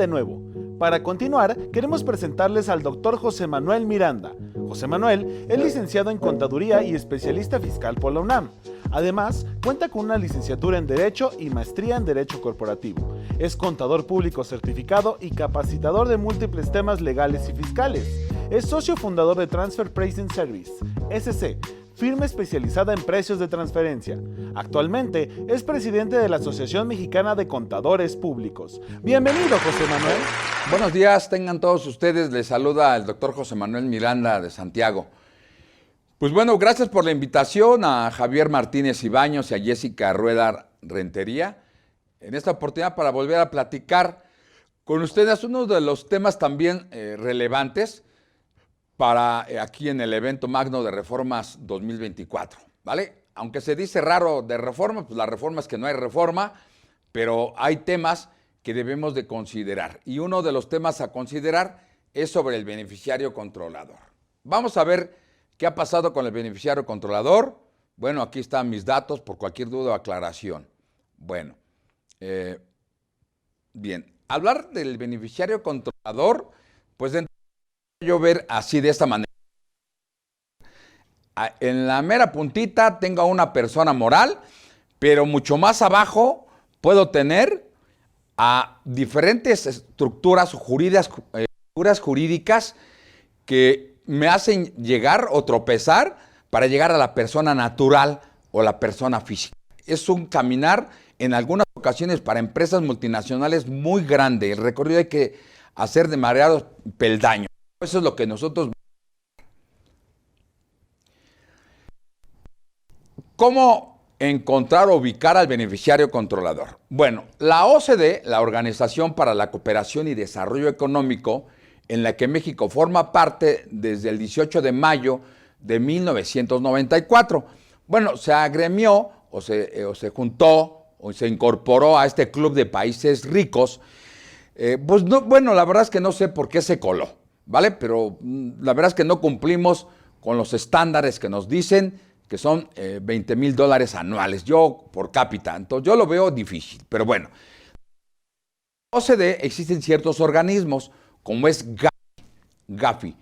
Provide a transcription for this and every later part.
de nuevo. Para continuar, queremos presentarles al doctor José Manuel Miranda. José Manuel es licenciado en Contaduría y especialista fiscal por la UNAM. Además, cuenta con una licenciatura en Derecho y maestría en Derecho Corporativo. Es contador público certificado y capacitador de múltiples temas legales y fiscales. Es socio fundador de Transfer Pricing Service, SC, firma especializada en precios de transferencia. Actualmente es presidente de la Asociación Mexicana de Contadores Públicos. Bienvenido, José Manuel. Buenos días, tengan todos ustedes. Les saluda el doctor José Manuel Miranda de Santiago. Pues bueno, gracias por la invitación a Javier Martínez Ibaños y a Jessica Rueda Rentería en esta oportunidad para volver a platicar con ustedes uno de los temas también relevantes para aquí en el evento magno de Reformas 2024, ¿vale? Aunque se dice raro de reforma, pues la reforma es que no hay reforma, pero hay temas que debemos de considerar. Y uno de los temas a considerar es sobre el beneficiario controlador. Vamos a ver qué ha pasado con el beneficiario controlador. Bueno, aquí están mis datos por cualquier duda o aclaración. Bueno, bien, hablar del beneficiario controlador, pues yo ver así de esta manera. En la mera puntita tengo a una persona moral, pero mucho más abajo puedo tener a diferentes estructuras jurídicas que me hacen llegar o tropezar para llegar a la persona natural o la persona física. Es un caminar en algunas ocasiones para empresas multinacionales muy grande. El recorrido hay que hacer de mareados peldaños. Eso es lo que nosotros... ¿Cómo encontrar o ubicar al beneficiario controlador? Bueno, la OCDE, la Organización para la Cooperación y Desarrollo Económico, en la que México forma parte desde el 18 de mayo de 1994, bueno, se agremió o se juntó o se incorporó a este club de países ricos. Pues no, bueno, la verdad es que no sé por qué se coló, ¿vale? Pero la verdad es que no cumplimos con los estándares que nos dicen que son $20,000 anuales, yo por cápita. Entonces yo lo veo difícil, pero bueno. En la OCDE existen ciertos organismos, como es Gafi,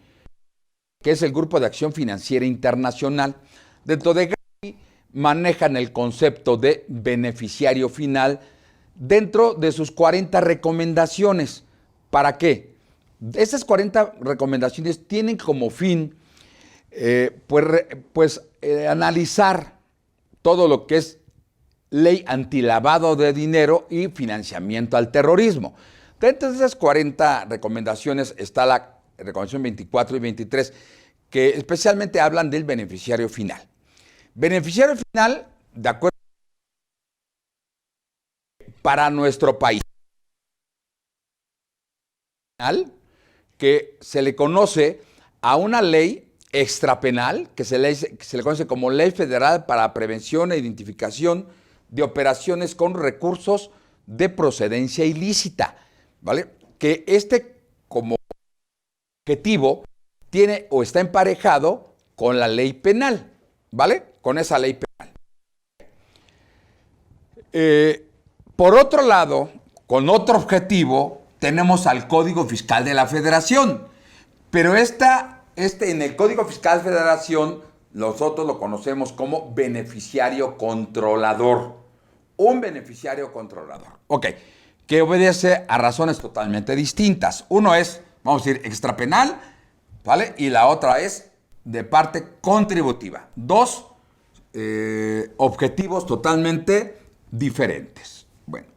que es el Grupo de Acción Financiera Internacional. Dentro de Gafi manejan el concepto de beneficiario final dentro de sus 40 recomendaciones. ¿Para qué? Esas 40 recomendaciones tienen como fin analizar todo lo que es ley antilavado de dinero y financiamiento al terrorismo. Dentro de esas 40 recomendaciones está la recomendación 24 y 23, que especialmente hablan del beneficiario final. Beneficiario final, de acuerdo para nuestro país, que se le conoce a una ley extrapenal, que se le conoce como Ley Federal para la Prevención e Identificación de Operaciones con Recursos de Procedencia Ilícita, ¿vale? Que como objetivo tiene o está emparejado con la ley penal, ¿vale? Con esa ley penal. Por otro lado, con otro objetivo, tenemos al Código Fiscal de la Federación, pero en el Código Fiscal de la Federación, nosotros lo conocemos como beneficiario controlador. Un beneficiario controlador. Ok, que obedece a razones totalmente distintas. Uno es, vamos a decir, extrapenal, ¿vale? Y la otra es de parte contributiva. Dos objetivos totalmente diferentes. Bueno,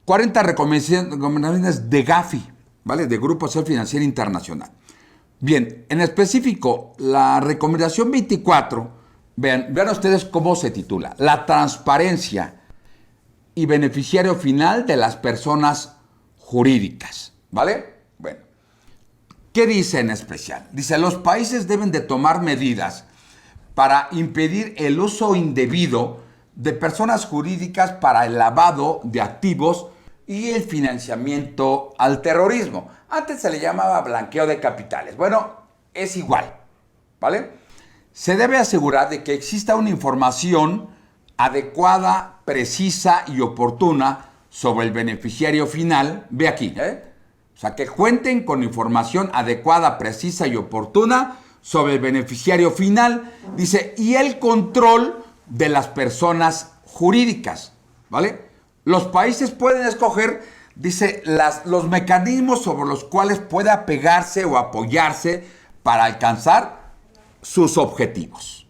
40 recomendaciones de Gafi, ¿vale? De Grupo Acción Financiera Internacional. Bien, en específico, la recomendación 24, vean ustedes cómo se titula: la transparencia y beneficiario final de las personas jurídicas, ¿vale? Bueno, ¿qué dice en especial? Dice, los países deben de tomar medidas para impedir el uso indebido de personas jurídicas para el lavado de activos y el financiamiento al terrorismo. Antes se le llamaba blanqueo de capitales. Bueno, es igual, ¿vale? Se debe asegurar de que exista una información adecuada, precisa y oportuna sobre el beneficiario final. Ve aquí, O sea, que cuenten con información adecuada, precisa y oportuna sobre el beneficiario final, dice, y el control de las personas jurídicas, ¿vale? Los países pueden escoger, dice, los mecanismos sobre los cuales puede apegarse o apoyarse para alcanzar sus objetivos.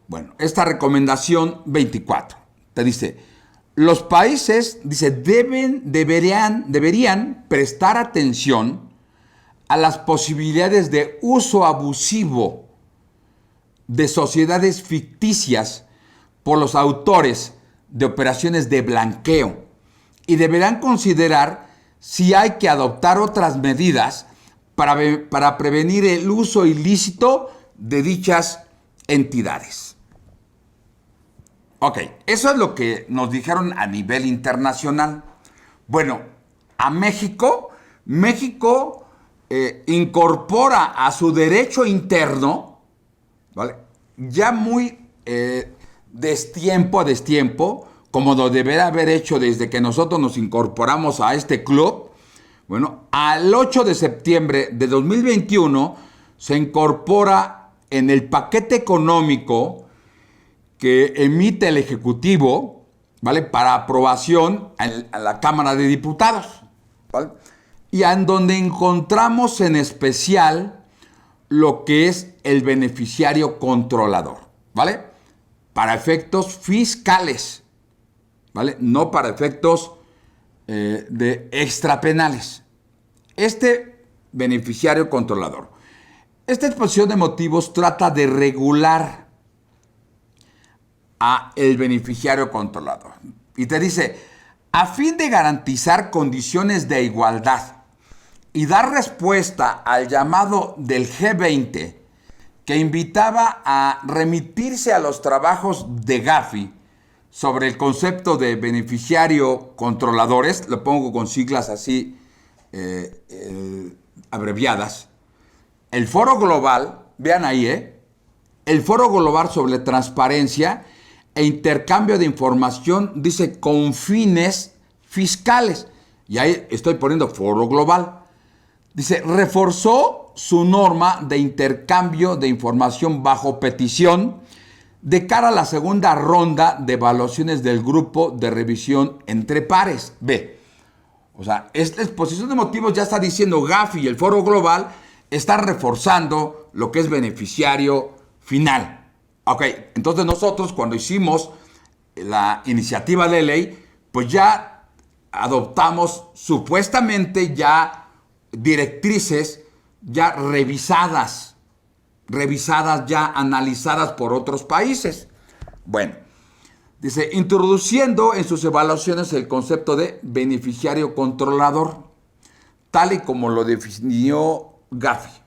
Bueno, esta recomendación 24 te dice, los países, dice, deberían prestar atención a las posibilidades de uso abusivo de sociedades ficticias por los autores de operaciones de blanqueo y deberán considerar si hay que adoptar otras medidas para prevenir el uso ilícito de dichas entidades. Ok, eso es lo que nos dijeron a nivel internacional. Bueno, a México incorpora a su derecho interno, ¿vale? Ya muy destiempo a destiempo, como lo deberá haber hecho desde que nosotros nos incorporamos a este club. Bueno, al 8 de septiembre de 2021 se incorpora en el paquete económico que emite el Ejecutivo, ¿vale?, para aprobación a la Cámara de Diputados, ¿vale? Y en donde encontramos en especial lo que es el beneficiario controlador, ¿vale? Para efectos fiscales, ¿vale? No para efectos de extrapenales. Este beneficiario controlador. Esta exposición de motivos trata de regular a el beneficiario controlador. Y te dice, a fin de garantizar condiciones de igualdad y dar respuesta al llamado del G20 que invitaba a remitirse a los trabajos de Gafi sobre el concepto de beneficiario controladores, lo pongo con siglas así abreviadas, el Foro Global, vean ahí, el Foro Global sobre Transparencia e Intercambio de Información, dice, con fines fiscales. Y ahí estoy poniendo Foro Global. Dice, reforzó su norma de intercambio de información bajo petición de cara a la segunda ronda de evaluaciones del grupo de revisión entre pares. Ve, o sea, esta exposición de motivos ya está diciendo Gafi y el Foro Global están reforzando lo que es beneficiario final. Ok, entonces nosotros cuando hicimos la iniciativa de ley, pues ya adoptamos supuestamente ya directrices ya revisadas ya, analizadas por otros países. Bueno, dice, introduciendo en sus evaluaciones el concepto de beneficiario controlador, tal y como lo definió Gafi.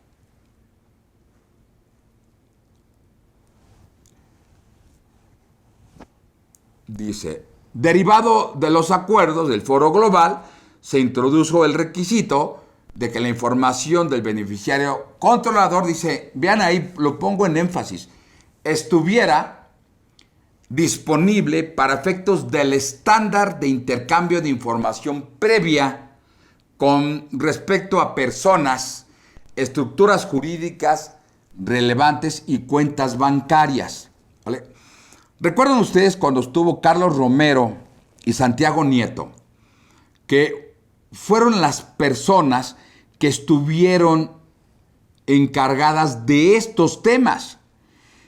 Dice, derivado de los acuerdos del Foro Global, se introdujo el requisito de que la información del beneficiario controlador, dice, vean ahí, lo pongo en énfasis, estuviera disponible para efectos del estándar de intercambio de información previa con respecto a personas, estructuras jurídicas relevantes y cuentas bancarias, ¿vale? ¿Recuerdan ustedes cuando estuvo Carlos Romero y Santiago Nieto, que fueron las personas que estuvieron encargadas de estos temas?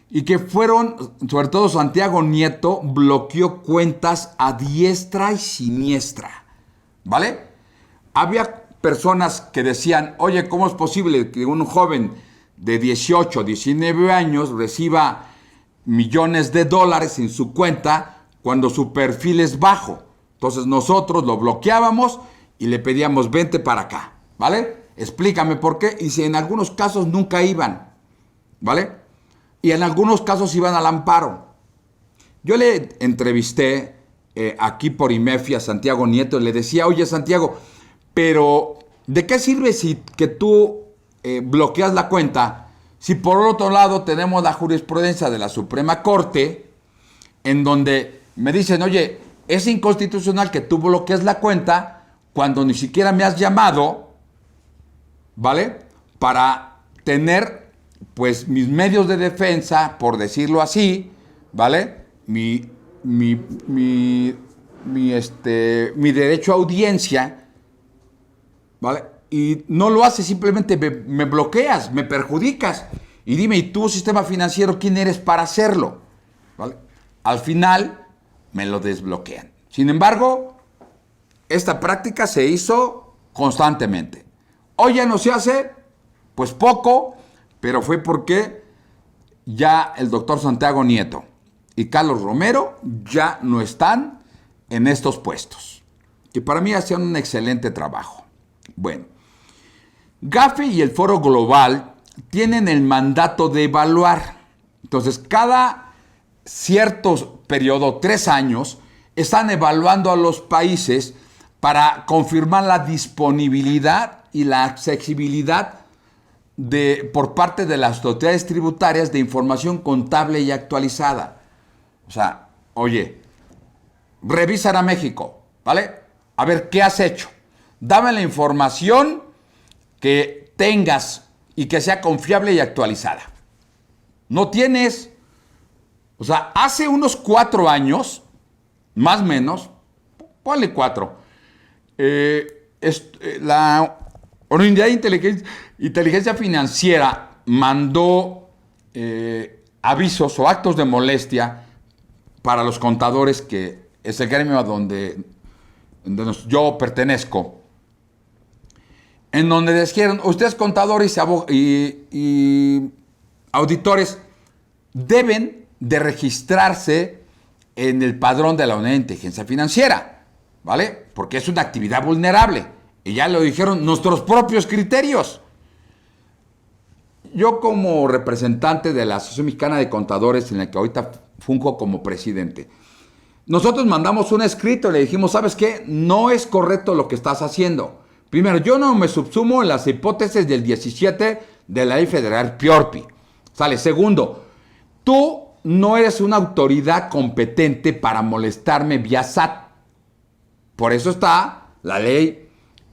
Y que fueron, sobre todo Santiago Nieto, bloqueó cuentas a diestra y siniestra, ¿vale? Había personas que decían, oye, ¿cómo es posible que un joven de 18, 19 años reciba millones de dólares en su cuenta cuando su perfil es bajo? Entonces nosotros lo bloqueábamos y le pedíamos, vente para acá, ¿vale? Explícame por qué. Y si en algunos casos nunca iban, ¿vale? Y en algunos casos iban al amparo. Yo le entrevisté aquí por IMEFI a Santiago Nieto y le decía, oye Santiago, pero ¿de qué sirve que tú bloqueas la cuenta si por otro lado tenemos la jurisprudencia de la Suprema Corte en donde me dicen, oye, es inconstitucional que tú bloquees la cuenta cuando ni siquiera me has llamado, ¿vale? Para tener, pues, mis medios de defensa, por decirlo así, ¿vale? Mi derecho a audiencia, ¿vale? Y no lo haces, simplemente me bloqueas, me perjudicas. Y dime, ¿y tú, sistema financiero, quién eres para hacerlo? ¿Vale? Al final, me lo desbloquean. Sin embargo, esta práctica se hizo constantemente. Hoy ya no se hace, pues poco, pero fue porque ya el doctor Santiago Nieto y Carlos Romero ya no están en estos puestos, que para mí hacían un excelente trabajo. Bueno, Gafi y el Foro Global tienen el mandato de evaluar. Entonces, cada cierto periodo, 3 años, están evaluando a los países para confirmar la disponibilidad y la accesibilidad por parte de las autoridades tributarias de información contable y actualizada. O sea, oye, revisan a México, ¿vale? A ver, ¿qué has hecho? Dame la información que tengas y que sea confiable y actualizada. No tienes. O sea, hace unos 4 años, más o menos, ponle 4, la Unidad de Inteligencia Financiera mandó avisos o actos de molestia para los contadores, que es el gremio a donde yo pertenezco, en donde dijeron, ustedes contadores y auditores deben de registrarse en el padrón de la Unidad de Inteligencia Financiera, ¿vale? Porque es una actividad vulnerable. Y ya lo dijeron nuestros propios criterios. Yo, como representante de la Asociación Mexicana de Contadores, en la que ahorita funjo como presidente, nosotros mandamos un escrito y le dijimos, ¿sabes qué? No es correcto lo que estás haciendo. Primero, yo no me subsumo en las hipótesis del 17 de la Ley Federal PIORPI. ¿Sale? Segundo, tú no eres una autoridad competente para molestarme vía SAT. Por eso está la Ley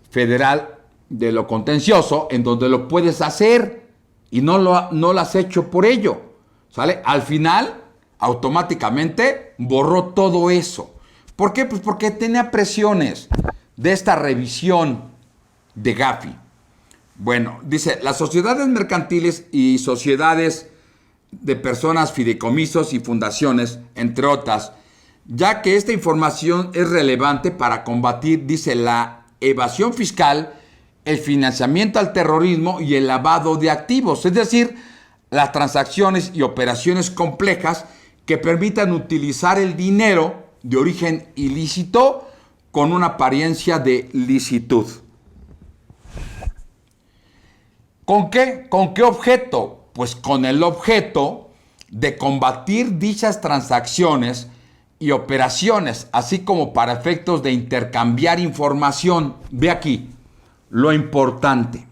Federal de lo Contencioso, en donde lo puedes hacer y no lo has hecho por ello. ¿Sale? Al final, automáticamente borró todo eso. ¿Por qué? Pues porque tenía presiones de esta revisión de Gafi. Bueno, dice, las sociedades mercantiles y sociedades de personas, fideicomisos y fundaciones, entre otras, ya que esta información es relevante para combatir, dice, la evasión fiscal, el financiamiento al terrorismo y el lavado de activos, es decir, las transacciones y operaciones complejas que permitan utilizar el dinero de origen ilícito con una apariencia de licitud. ¿Con qué? ¿Con qué objeto? Pues con el objeto de combatir dichas transacciones y operaciones, así como para efectos de intercambiar información. Ve aquí lo importante.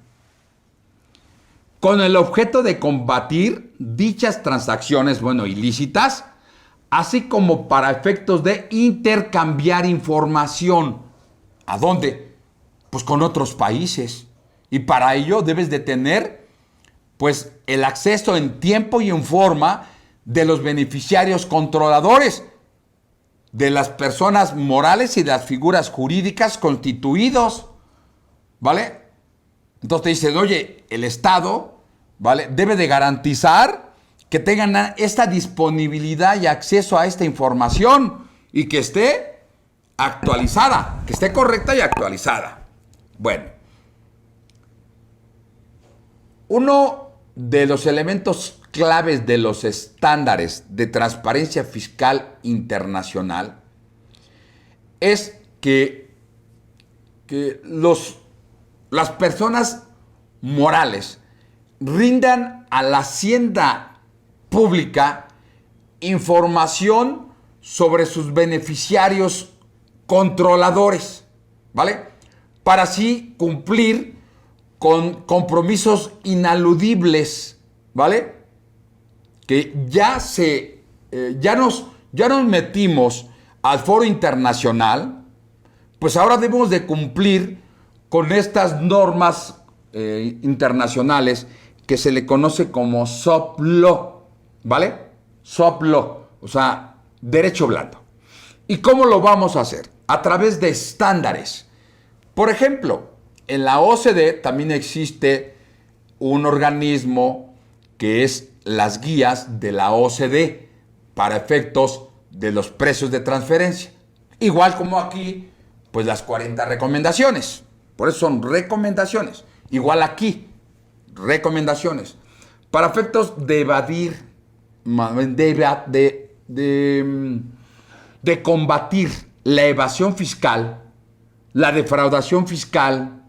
Con el objeto de combatir dichas transacciones, ilícitas, así como para efectos de intercambiar información. ¿A dónde? Pues con otros países. Y para ello debes de tener, pues, el acceso en tiempo y en forma de los beneficiarios controladores, de las personas morales y de las figuras jurídicas constituidos, ¿vale? Entonces te dicen, oye, el Estado, ¿vale?, debe de garantizar que tengan esta disponibilidad y acceso a esta información y que esté actualizada, que esté correcta y actualizada. Bueno. Uno de los elementos claves de los estándares de transparencia fiscal internacional es que las personas morales rindan a la hacienda pública información sobre sus beneficiarios controladores, ¿vale? Para así cumplir con compromisos inaludibles, ¿vale? Que ya nos metimos al foro internacional pues ahora debemos de cumplir con estas normas internacionales que se le conoce como soft law, ¿vale? Soft law, o sea, derecho blando. ¿Y cómo lo vamos a hacer? A través de estándares. Por ejemplo, en la OCDE también existe un organismo que es las guías de la OCDE para efectos de los precios de transferencia. Igual como aquí, pues las 40 recomendaciones. Por eso son recomendaciones. Igual aquí, recomendaciones. Para efectos de evadir, de combatir la evasión fiscal, la defraudación fiscal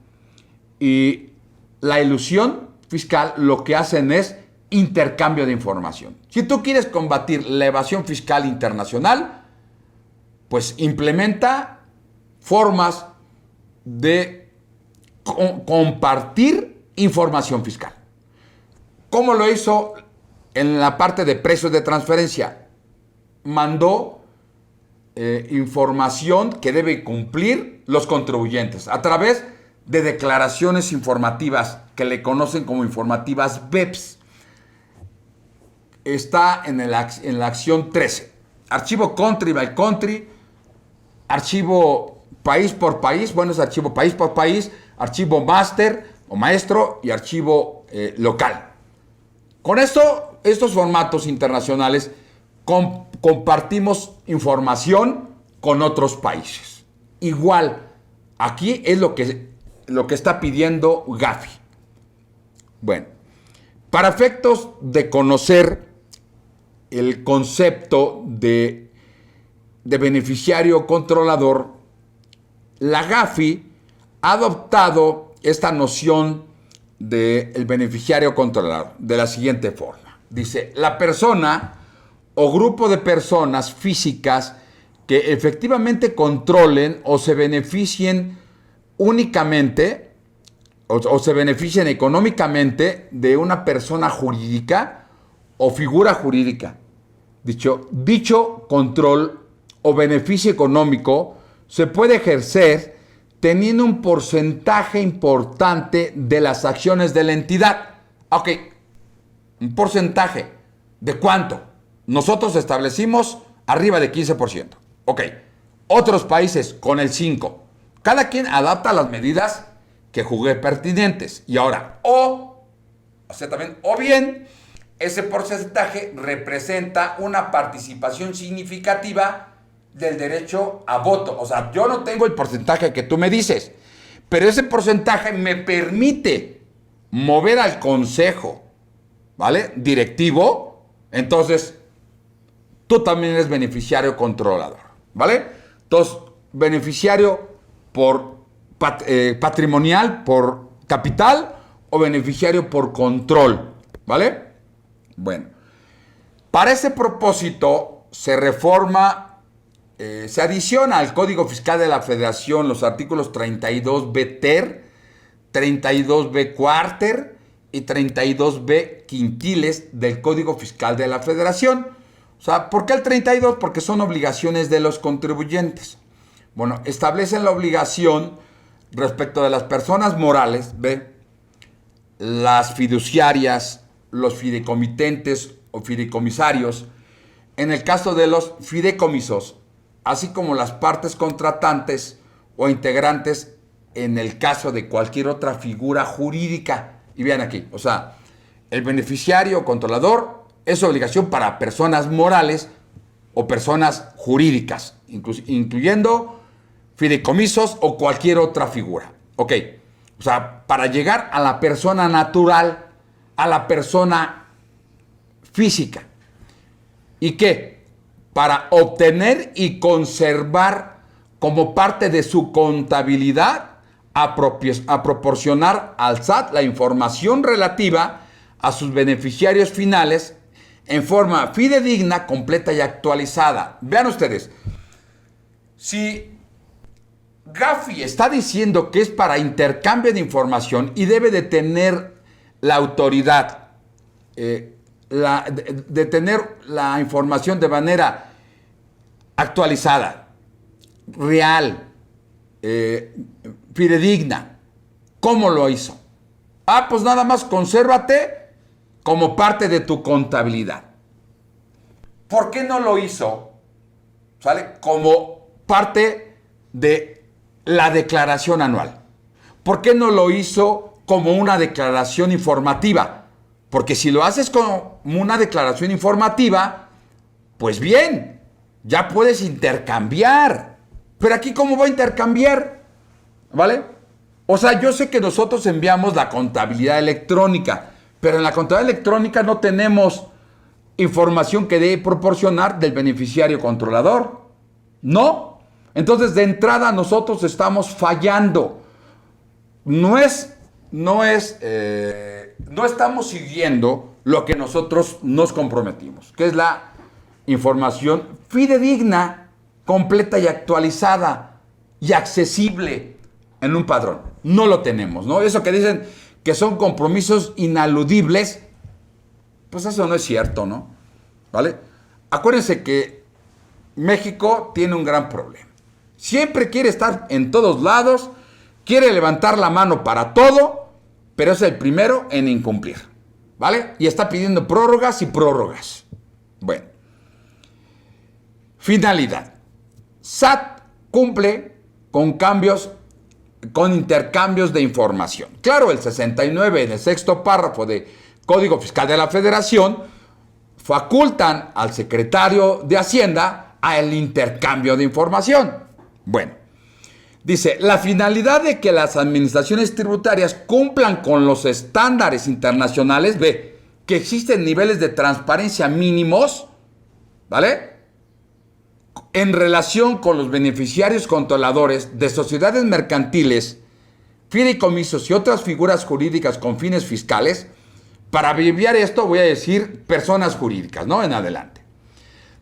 y la ilusión fiscal, lo que hacen es intercambio de información. Si tú quieres combatir la evasión fiscal internacional, pues implementa formas de compartir información fiscal. ¿Cómo lo hizo en la parte de precios de transferencia? Mandó información que deben cumplir los contribuyentes a través de declaraciones informativas que le conocen como informativas BEPS. Está en la acción 13. Archivo country by country, archivo país por país, bueno, es archivo país por país, archivo máster o maestro y archivo local. Con esto, estos formatos internacionales compartimos información con otros países. Igual, aquí es lo que está pidiendo Gafi. Bueno, para efectos de conocer el concepto de beneficiario controlador, la Gafi ha adoptado esta noción del beneficiario controlador de la siguiente forma. Dice, la persona o grupo de personas físicas que efectivamente controlen o se beneficien únicamente o se beneficien económicamente de una persona jurídica o figura jurídica. Dicho control o beneficio económico se puede ejercer teniendo un porcentaje importante de las acciones de la entidad. Ok, un porcentaje. ¿De cuánto? Nosotros establecimos arriba de 15%. Ok, otros países con el 5%. Cada quien adapta las medidas que juzgue pertinentes. Y ahora, o bien, ese porcentaje representa una participación significativa del derecho a voto. O sea, yo no tengo el porcentaje que tú me dices, pero ese porcentaje me permite mover al consejo, ¿vale? Directivo. Entonces, tú también eres beneficiario controlador, ¿vale? Entonces, beneficiario por patrimonial, por capital, o beneficiario por control, ¿vale? Bueno, para ese propósito se reforma, se adiciona al Código Fiscal de la Federación los artículos 32B ter, 32B cuarter y 32B quintiles del Código Fiscal de la Federación. O sea, ¿por qué el 32? Porque son obligaciones de los contribuyentes. Bueno, establecen la obligación respecto de las personas morales, ¿ve? Las fiduciarias, los fideicomitentes o fideicomisarios, en el caso de los fideicomisos, así como las partes contratantes o integrantes en el caso de cualquier otra figura jurídica. Y vean aquí, o sea, el beneficiario controlador es obligación para personas morales o personas jurídicas, incluyendo fideicomisos o cualquier otra figura. Ok, o sea, para llegar a la persona natural, a la persona física. ¿Y qué? Para obtener y conservar como parte de su contabilidad a proporcionar al SAT la información relativa a sus beneficiarios finales en forma fidedigna, completa y actualizada. Vean ustedes, si Gafi está diciendo que es para intercambio de información y debe de tener la autoridad, de tener la información de manera actualizada, real, fidedigna. ¿Cómo lo hizo? Ah, pues nada más consérvate como parte de tu contabilidad. ¿Por qué no lo hizo? ¿Sale? Como parte de la declaración anual. ¿Por qué no lo hizo como una declaración informativa? Porque si lo haces como una declaración informativa, pues bien, ya puedes intercambiar. Pero aquí, ¿cómo va a intercambiar? ¿Vale? O sea, yo sé que nosotros enviamos la contabilidad electrónica, pero en la contabilidad electrónica no tenemos información que debe proporcionar del beneficiario controlador. No. Entonces, de entrada, nosotros estamos fallando. No estamos siguiendo lo que nosotros nos comprometimos, que es la información fidedigna, completa y actualizada y accesible en un padrón. No lo tenemos, ¿no? Eso que dicen que son compromisos inaludibles, pues eso no es cierto, ¿no? ¿Vale? Acuérdense que México tiene un gran problema. Siempre quiere estar en todos lados, quiere levantar la mano para todo, pero es el primero en incumplir, ¿vale? Y está pidiendo prórrogas y prórrogas. Bueno. Finalidad. SAT cumple con intercambios de información. Claro, el 69 en el sexto párrafo de Código Fiscal de la Federación facultan al secretario de Hacienda al intercambio de información. Bueno, dice, la finalidad de que las administraciones tributarias cumplan con los estándares internacionales, ve, que existen niveles de transparencia mínimos, ¿vale?, en relación con los beneficiarios controladores de sociedades mercantiles, fideicomisos y otras figuras jurídicas con fines fiscales. Para abreviar esto voy a decir personas jurídicas, ¿no? En adelante.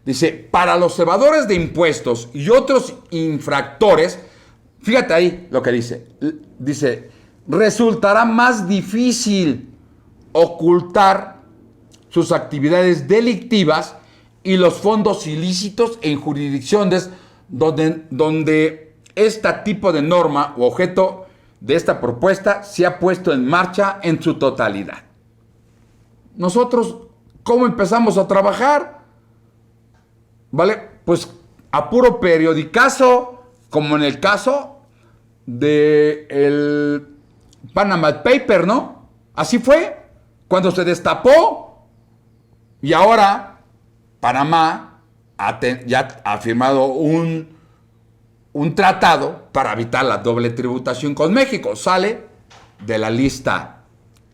Dice, para los evadores de impuestos y otros infractores, fíjate ahí lo que dice. Dice, resultará más difícil ocultar sus actividades delictivas y los fondos ilícitos en jurisdicciones donde este tipo de norma o objeto de esta propuesta se ha puesto en marcha en su totalidad. Nosotros, ¿cómo empezamos a trabajar? ¿Vale? Pues a puro periodicazo, como en el caso del Panama Paper, ¿no? Así fue, cuando se destapó. Y ahora Panamá ya ha firmado un tratado para evitar la doble tributación con México. Sale de la lista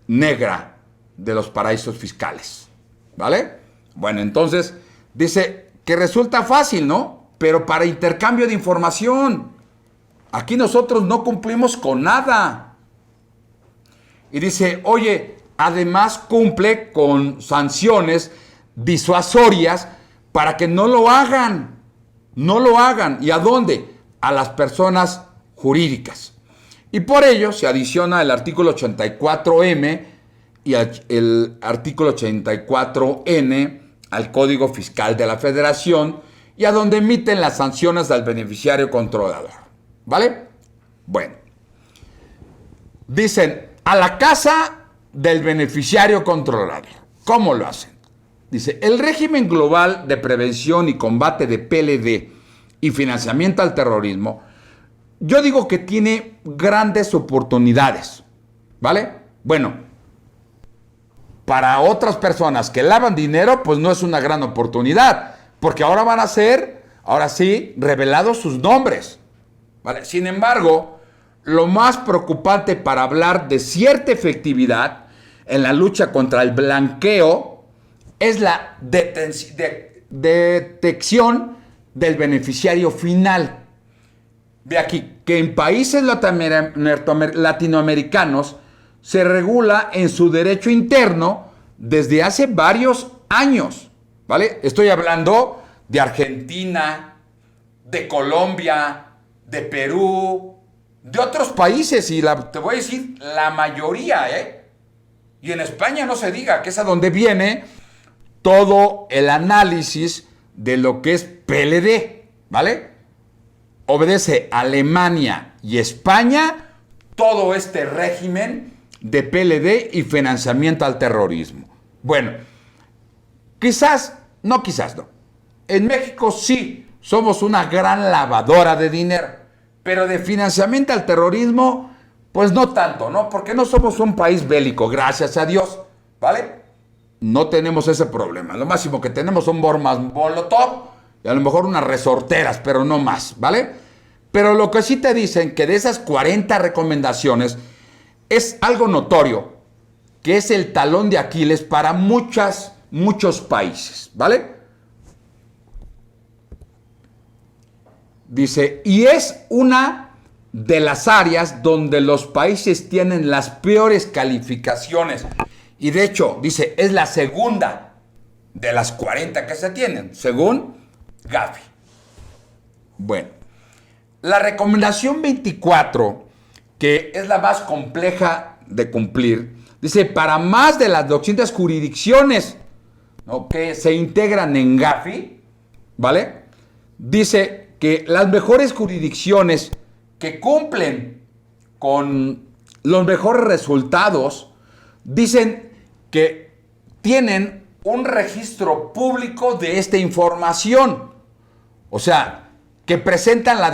negra de los paraísos fiscales, ¿vale? Bueno, entonces dice que resulta fácil, ¿no? Pero para intercambio de información, aquí nosotros no cumplimos con nada. Y dice, oye, además cumple con sanciones disuasorias para que no lo hagan. No lo hagan. ¿Y a dónde? A las personas jurídicas. Y por ello se adiciona el artículo 84M y el artículo 84N al Código Fiscal de la Federación, y a donde emiten las sanciones al beneficiario controlador. ¿Vale? Bueno. Dicen, a la casa del beneficiario controlador. ¿Cómo lo hacen? Dice, el régimen global de prevención y combate de PLD y financiamiento al terrorismo, yo digo que tiene grandes oportunidades, ¿vale? Bueno, para otras personas que lavan dinero, pues no es una gran oportunidad, porque ahora van a ser, ahora sí, revelados sus nombres, ¿vale? Sin embargo, lo más preocupante para hablar de cierta efectividad en la lucha contra el blanqueo es la detección del beneficiario final. Ve aquí que en países latinoamericanos se regula en su derecho interno desde hace varios años, ¿vale? Estoy hablando de Argentina, de Colombia, de Perú, de otros países, y te voy a decir la mayoría, ¿eh? Y en España no se diga, que es a donde viene todo el análisis de lo que es PLD, ¿vale? Obedece Alemania, y España todo este régimen de PLD y financiamiento al terrorismo. Bueno, quizás no. En México sí somos una gran lavadora de dinero, pero de financiamiento al terrorismo, pues no tanto, ¿no? Porque no somos un país bélico, gracias a Dios, ¿vale? No tenemos ese problema. Lo máximo que tenemos son bombas Molotov y a lo mejor unas resorteras, pero no más, ¿vale? Pero lo que sí te dicen que de esas 40 recomendaciones es algo notorio, que es el talón de Aquiles para muchos países, ¿vale? Dice, y es una de las áreas donde los países tienen las peores calificaciones. Y de hecho, dice, es la segunda de las 40 que se tienen, según Gafi. Bueno, la recomendación 24, que es la más compleja de cumplir, dice, para más de las 200 jurisdicciones, ¿no?, que se integran en Gafi, ¿vale? Dice que las mejores jurisdicciones que cumplen con los mejores resultados, dicen que tienen un registro público de esta información. O sea, que presentan una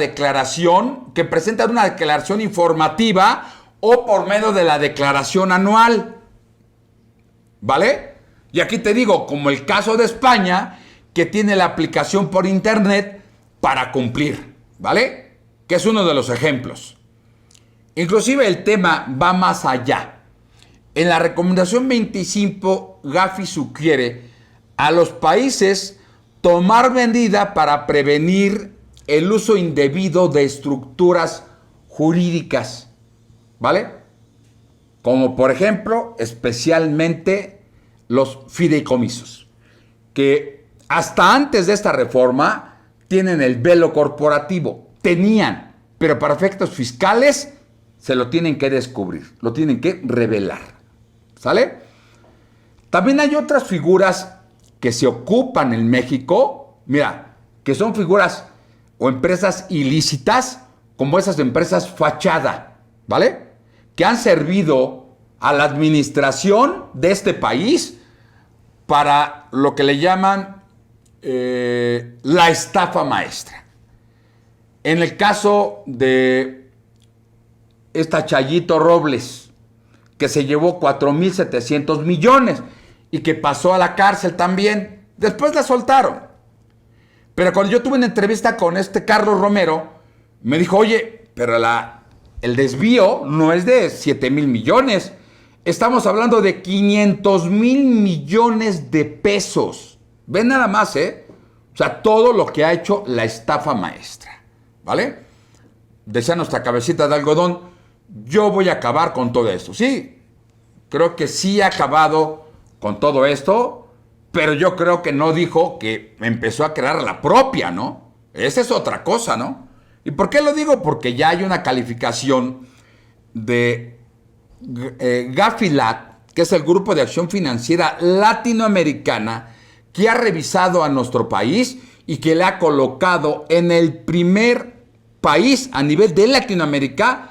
declaración informativa o por medio de la declaración anual. ¿Vale? Y aquí te digo, como el caso de España, que tiene la aplicación por internet para cumplir. ¿Vale? Que es uno de los ejemplos. Inclusive el tema va más allá. En la recomendación 25, Gafi sugiere a los países tomar medidas para prevenir el uso indebido de estructuras jurídicas, ¿vale? Como por ejemplo, especialmente los fideicomisos, que hasta antes de esta reforma tienen el velo corporativo, pero para efectos fiscales se lo tienen que descubrir, lo tienen que revelar, ¿sale? También hay otras figuras que se ocupan en México, mira, que son figuras o empresas ilícitas, como esas empresas fachada, ¿vale? Que han servido a la administración de este país para lo que le llaman la estafa maestra. En el caso de esta Chayito Robles, que se llevó 4,700 millones y que pasó a la cárcel también, después la soltaron. Pero cuando yo tuve una entrevista con este Carlos Romero, me dijo, oye, pero el desvío no es de 7,000 millones. Estamos hablando de 500,000 millones de pesos. Ven nada más, ¿eh? O sea, todo lo que ha hecho la estafa maestra, ¿vale? Decía nuestra cabecita de algodón, yo voy a acabar con todo esto. Sí, creo que sí ha acabado con todo esto, pero yo creo que no dijo que empezó a crear la propia, ¿no? Esa es otra cosa, ¿no? ¿Y por qué lo digo? Porque ya hay una calificación de Gafilat, que es el Grupo de Acción Financiera Latinoamericana, que ha revisado a nuestro país y que le ha colocado en el primer país a nivel de Latinoamérica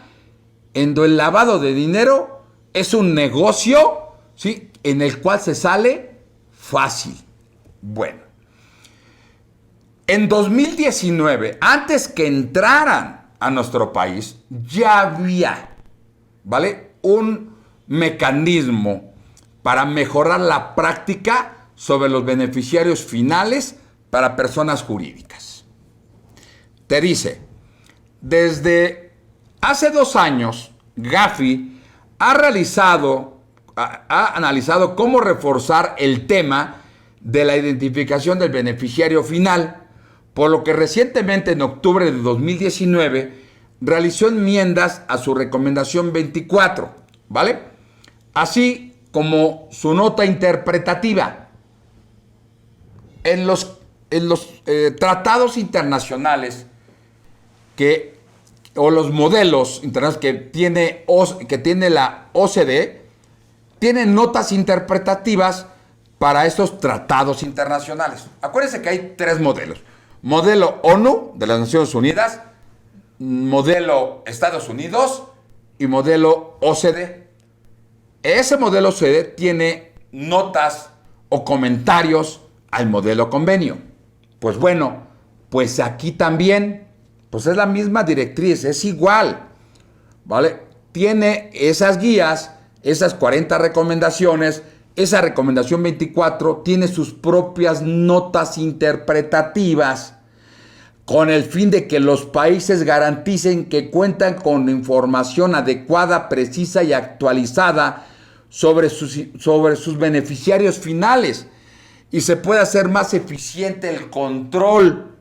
en donde el lavado de dinero es un negocio, ¿sí?, en el cual se sale fácil. Bueno, en 2019, antes que entraran a nuestro país, ya había, ¿vale?, un mecanismo para mejorar la práctica sobre los beneficiarios finales para personas jurídicas. Te dice, desde hace 2 años, Gafi ha analizado cómo reforzar el tema de la identificación del beneficiario final, por lo que recientemente, en octubre de 2019, realizó enmiendas a su recomendación 24, ¿vale? Así como su nota interpretativa. En los tratados internacionales o los modelos internacionales que tiene la OCDE, tienen notas interpretativas para estos tratados internacionales. Acuérdense que hay 3 modelos. Modelo ONU, de las Naciones Unidas, modelo Estados Unidos y modelo OCDE. Ese modelo OCDE tiene notas o comentarios al modelo convenio. Pues bueno, pues aquí también, pues es la misma directriz, es igual, ¿vale? Tiene esas guías, esas 40 recomendaciones, esa recomendación 24 tiene sus propias notas interpretativas con el fin de que los países garanticen que cuentan con información adecuada, precisa y actualizada sobre sus beneficiarios finales y se puede hacer más eficiente el control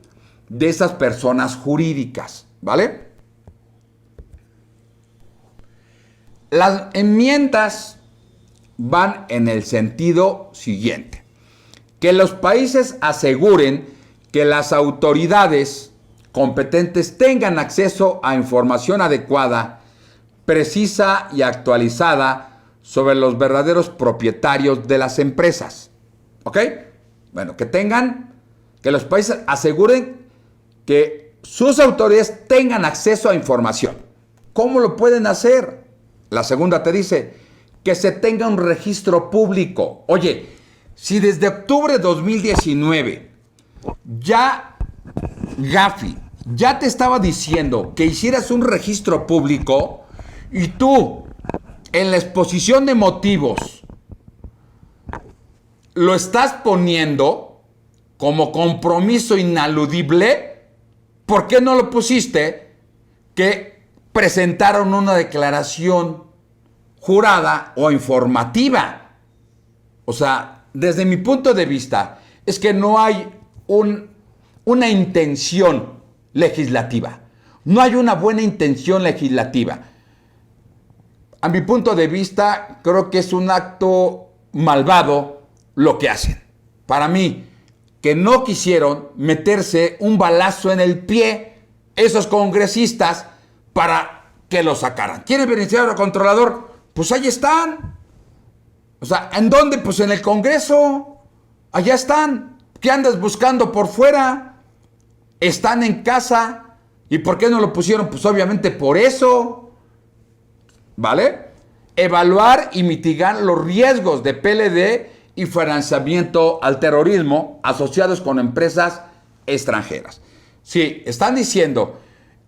de esas personas jurídicas, ¿vale? Las enmiendas van en el sentido siguiente: que los países aseguren que las autoridades competentes tengan acceso a información adecuada, precisa y actualizada sobre los verdaderos propietarios de las empresas. ¿Ok? Bueno, que los países aseguren que sus autoridades tengan acceso a información. ¿Cómo lo pueden hacer? La segunda te dice que se tenga un registro público. Oye, si desde octubre de 2019 ya Gafi ya te estaba diciendo que hicieras un registro público y tú en la exposición de motivos lo estás poniendo como compromiso inaludible, ¿por qué no lo pusiste que presentaron una declaración jurada o informativa? O sea, desde mi punto de vista, es que no hay una intención legislativa. No hay una buena intención legislativa. A mi punto de vista, creo que es un acto malvado lo que hacen. Para mí, que no quisieron meterse un balazo en el pie esos congresistas para que lo sacaran. ¿Quieren beneficiar al controlador? Pues ahí están. O sea, ¿en dónde? Pues en el Congreso. Allá están. ¿Qué andas buscando por fuera? Están en casa. ¿Y por qué no lo pusieron? Pues obviamente por eso. ¿Vale? Evaluar y mitigar los riesgos de PLD y financiamiento al terrorismo asociados con empresas extranjeras. Sí, están diciendo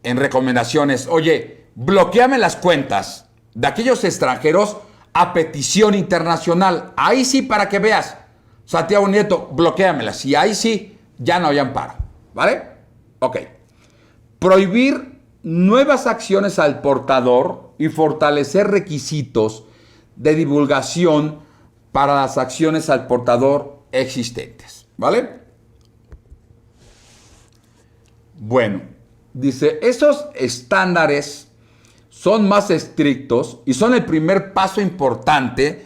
en recomendaciones, oye, bloqueame las cuentas de aquellos extranjeros a petición internacional. Ahí sí, para que veas, Santiago Nieto, bloquéamelas. Y ahí sí, ya no hay amparo. ¿Vale? Ok. Prohibir nuevas acciones al portador y fortalecer requisitos de divulgación para las acciones al portador existentes. ¿Vale? Bueno, dice, esos estándares son más estrictos y son el primer paso importante,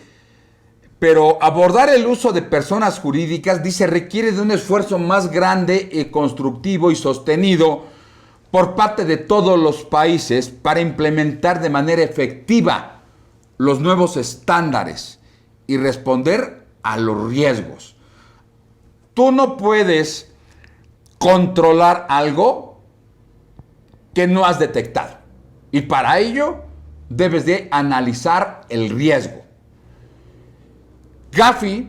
pero abordar el uso de personas jurídicas, dice, requiere de un esfuerzo más grande y constructivo y sostenido por parte de todos los países para implementar de manera efectiva los nuevos estándares y responder a los riesgos. Tú no puedes controlar algo que no has detectado. Y para ello debes de analizar el riesgo. Gafi,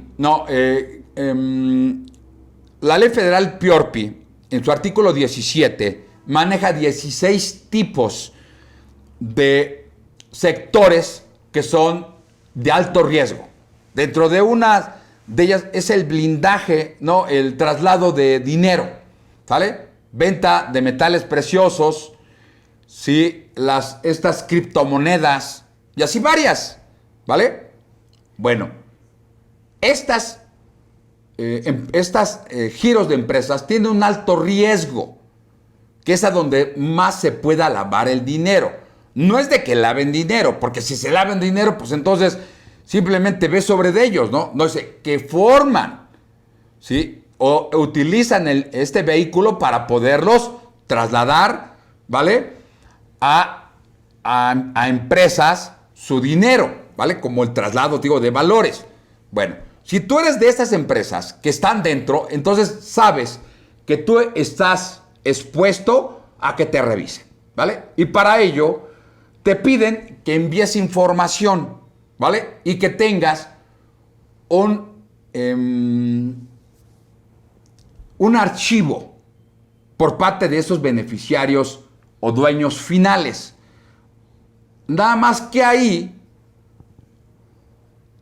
la ley federal PIORPI, en su artículo 17, maneja 16 tipos de sectores que son de alto riesgo. Dentro de una de ellas es el blindaje, ¿no? El traslado de dinero, ¿vale? Venta de metales preciosos, ¿sí? Estas criptomonedas y así varias, ¿vale? Bueno, estas giros de empresas tienen un alto riesgo, que es a donde más se pueda lavar el dinero. No es de que laven dinero, porque si se laven dinero, pues entonces simplemente ve sobre de ellos, ¿no? No es que forman, ¿sí? O utilizan este vehículo para poderlos trasladar, ¿vale? A empresas su dinero, ¿vale? Como el traslado, digo, de valores. Bueno, si tú eres de estas empresas que están dentro, entonces sabes que tú estás expuesto a que te revisen, ¿vale? Y para ello te piden que envíes información, ¿vale? Y que tengas un archivo por parte de esos beneficiarios o dueños finales. Nada más que ahí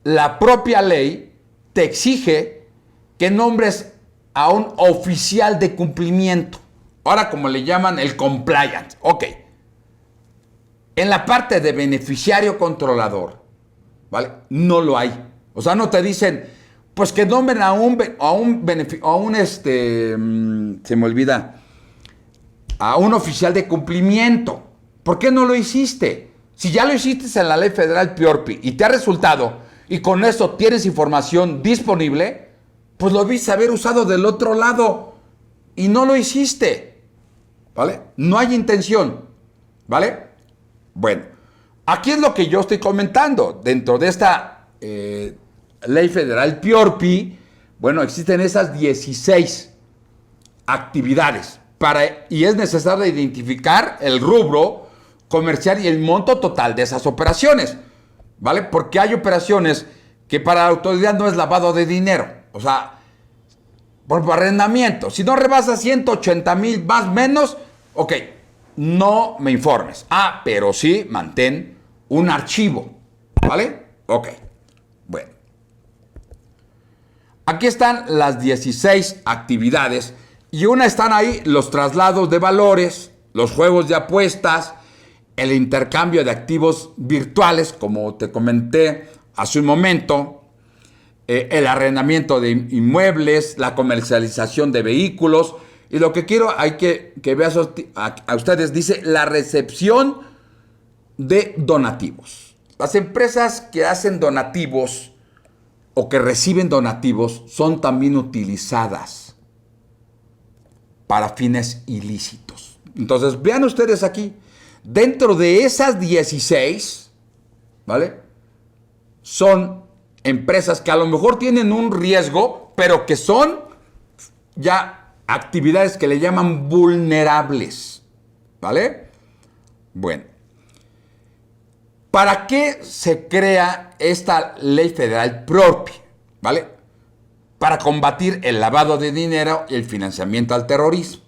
la propia ley te exige que nombres a un oficial de cumplimiento. Ahora, como le llaman, el compliance. Ok. En la parte de beneficiario controlador, ¿vale? No lo hay. O sea, no te dicen, pues que nombren se me olvida, a un oficial de cumplimiento. ¿Por qué no lo hiciste? Si ya lo hiciste en la ley federal PIORPI y te ha resultado, y con eso tienes información disponible, pues lo debiste haber usado del otro lado y no lo hiciste, ¿vale? No hay intención, ¿vale? Bueno, aquí es lo que yo estoy comentando. Dentro de esta ley federal PIORPI, bueno, existen esas 16 actividades y es necesario identificar el rubro comercial y el monto total de esas operaciones, ¿vale? Porque hay operaciones que para la autoridad no es lavado de dinero, o sea, por arrendamiento. Si no rebasa 180,000 más menos, ok, no me informes. Ah, pero sí mantén un archivo, ¿vale? Ok, bueno. Aquí están las 16 actividades y están ahí los traslados de valores, los juegos de apuestas, el intercambio de activos virtuales, como te comenté hace un momento, el arrendamiento de inmuebles, la comercialización de vehículos, y lo que quiero que veas a ustedes, dice la recepción de donativos. Las empresas que hacen donativos o que reciben donativos son también utilizadas para fines ilícitos. Entonces, vean ustedes aquí, dentro de esas 16, ¿vale? Son empresas que a lo mejor tienen un riesgo, pero que son ya actividades que le llaman vulnerables, ¿vale? Bueno, ¿para qué se crea esta ley federal PIORPI? ¿Vale? Para combatir el lavado de dinero y el financiamiento al terrorismo.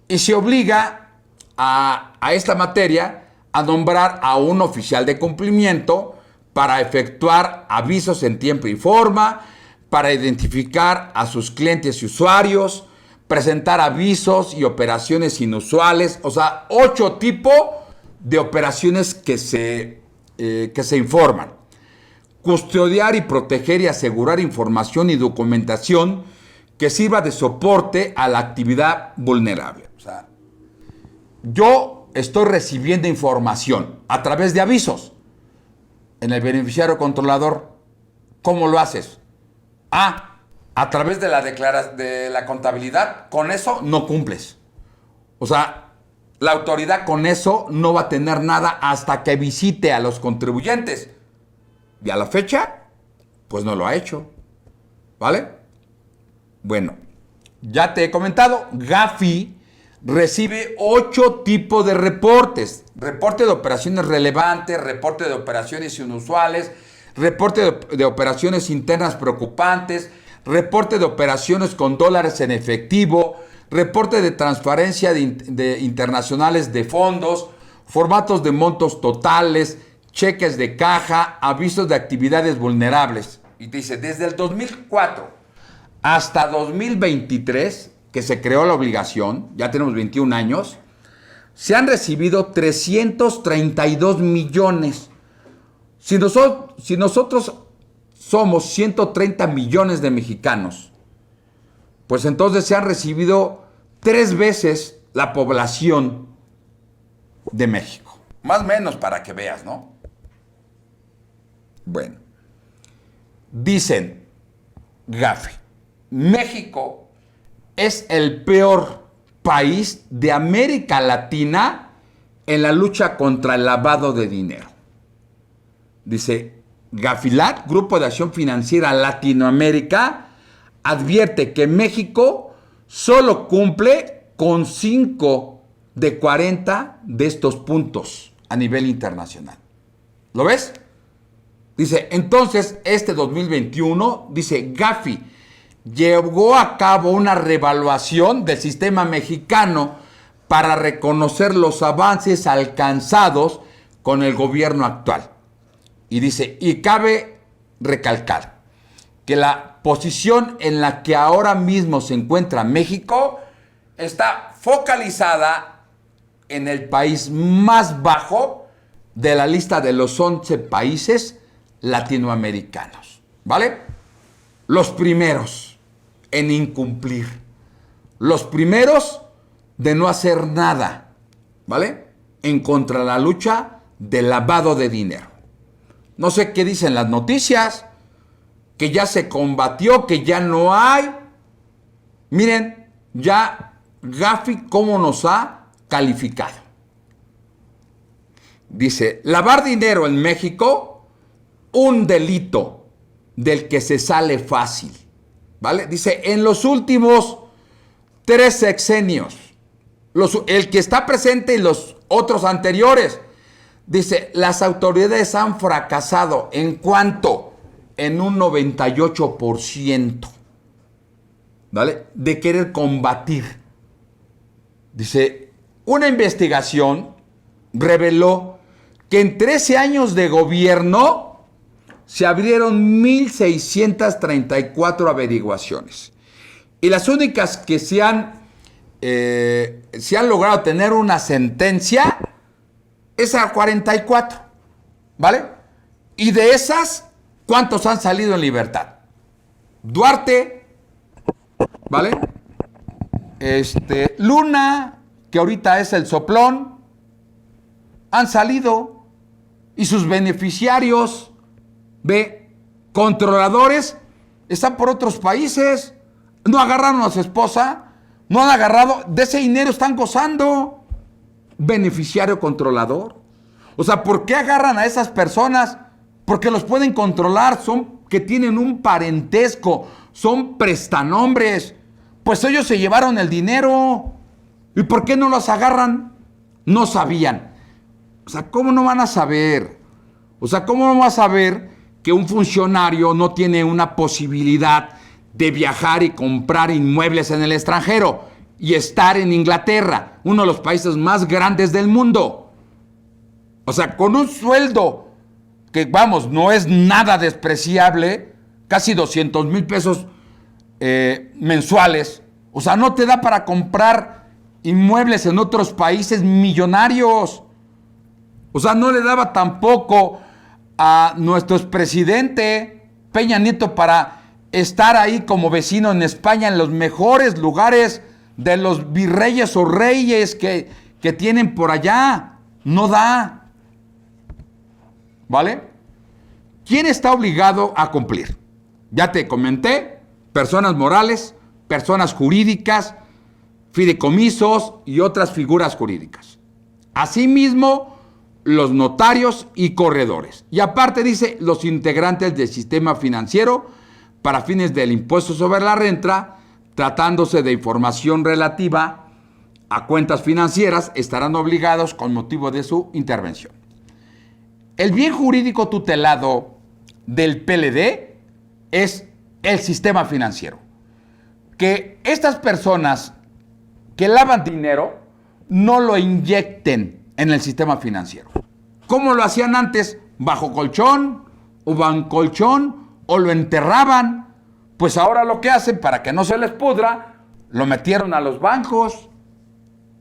Y se obliga a esta materia a nombrar a un oficial de cumplimiento para efectuar avisos en tiempo y forma, para identificar a sus clientes y usuarios, presentar avisos y operaciones inusuales, o sea, 8 tipos de operaciones que se informan. Custodiar y proteger y asegurar información y documentación que sirva de soporte a la actividad vulnerable. O sea, yo estoy recibiendo información a través de avisos en el beneficiario controlador. ¿Cómo lo haces? A través de la contabilidad. Con eso no cumples. O sea, la autoridad con eso no va a tener nada hasta que visite a los contribuyentes. Y a la fecha, pues no lo ha hecho. ¿Vale? Bueno, ya te he comentado, Gafi recibe 8 tipos de reportes. Reporte de operaciones relevantes, reporte de operaciones inusuales, reporte de operaciones internas preocupantes, reporte de operaciones con dólares en efectivo, reporte de transferencia de internacionales de fondos, formatos de montos totales, cheques de caja, avisos de actividades vulnerables. Y te dice, desde el 2004 hasta 2023, que se creó la obligación, ya tenemos 21 años, se han recibido 332 millones. Si nosotros somos 130 millones de mexicanos, pues entonces se han recibido 3 veces la población de México. Más o menos para que veas, ¿no? Bueno, dicen Gafi, México es el peor país de América Latina en la lucha contra el lavado de dinero. Dice, Gafilat, Grupo de Acción Financiera Latinoamérica, advierte que México solo cumple con 5 de 40 de estos puntos a nivel internacional. ¿Lo ves? Dice, entonces, este 2021, dice, Gafi llevó a cabo una reevaluación del sistema mexicano para reconocer los avances alcanzados con el gobierno actual. Y dice, y cabe recalcar que la posición en la que ahora mismo se encuentra México está focalizada en el país más bajo de la lista de los 11 países latinoamericanos, ¿vale? Los primeros en incumplir, los primeros de no hacer nada, ¿vale? En contra de la lucha del lavado de dinero. No sé qué dicen las noticias, que ya se combatió, que ya no hay. Miren, ya Gafi cómo nos ha calificado. Dice, lavar dinero en México, un delito del que se sale fácil, ¿vale? Dice, en los últimos 3 sexenios, el que está presente y los otros anteriores, dice, las autoridades han fracasado. ¿En cuánto? En un 98%, ¿vale? De querer combatir. Dice, una investigación reveló que en 13 años de gobierno se abrieron 1,634 averiguaciones. Y las únicas que se han logrado tener una sentencia es a 44, ¿vale? Y de esas, ¿cuántos han salido en libertad? Duarte, ¿vale? Luna, que ahorita es el soplón, han salido. Y sus beneficiarios, controladores, están por otros países. No agarraron a su esposa, no han agarrado, de ese dinero están gozando. Beneficiario controlador. O sea, ¿por qué agarran a esas personas? Porque los pueden controlar, son que tienen un parentesco, son prestanombres. Pues ellos se llevaron el dinero. ¿Y por qué no los agarran? No sabían. O sea, ¿cómo no van a saber? O sea, ¿cómo no van a saber que un funcionario no tiene una posibilidad de viajar y comprar inmuebles en el extranjero y estar en Inglaterra, uno de los países más grandes del mundo? O sea, con un sueldo que, vamos, no es nada despreciable, casi 200,000 pesos mensuales. O sea, no te da para comprar inmuebles en otros países millonarios. O sea, no le daba tampoco a nuestro expresidente Peña Nieto para estar ahí como vecino en España, en los mejores lugares de los virreyes o reyes que tienen por allá. No da. ¿Vale? ¿Quién está obligado a cumplir? Ya te comenté, personas morales, personas jurídicas, fideicomisos y otras figuras jurídicas. Asimismo, los notarios y corredores. Y aparte dice, los integrantes del sistema financiero para fines del impuesto sobre la renta, tratándose de información relativa a cuentas financieras, estarán obligados con motivo de su intervención. El bien jurídico tutelado del PLD es el sistema financiero. Que estas personas que lavan dinero no lo inyecten en el sistema financiero. ¿Cómo lo hacían antes? ¿Bajo colchón o bancolchón? ¿O lo enterraban? Pues ahora lo que hacen, para que no se les pudra, lo metieron a los bancos.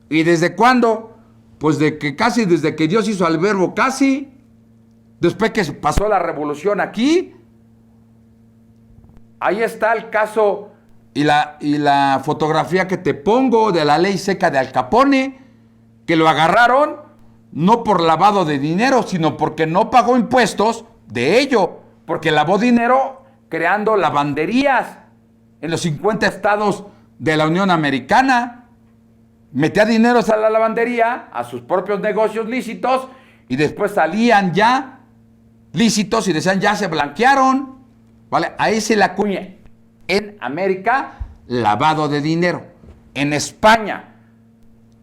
¿Y desde cuándo? Pues desde que Dios hizo al verbo casi. Después que pasó la revolución aquí. Ahí está el caso y la fotografía que te pongo de la ley seca de Al Capone, que lo agarraron no por lavado de dinero, sino porque no pagó impuestos de ello, porque lavó dinero creando lavanderías en los 50 estados de la Unión Americana. Metía dinero a la lavandería, a sus propios negocios lícitos, y después salían ya lícitos y decían, ya se blanquearon. ¿Vale? Ahí se la acuña. En América, lavado de dinero. En España,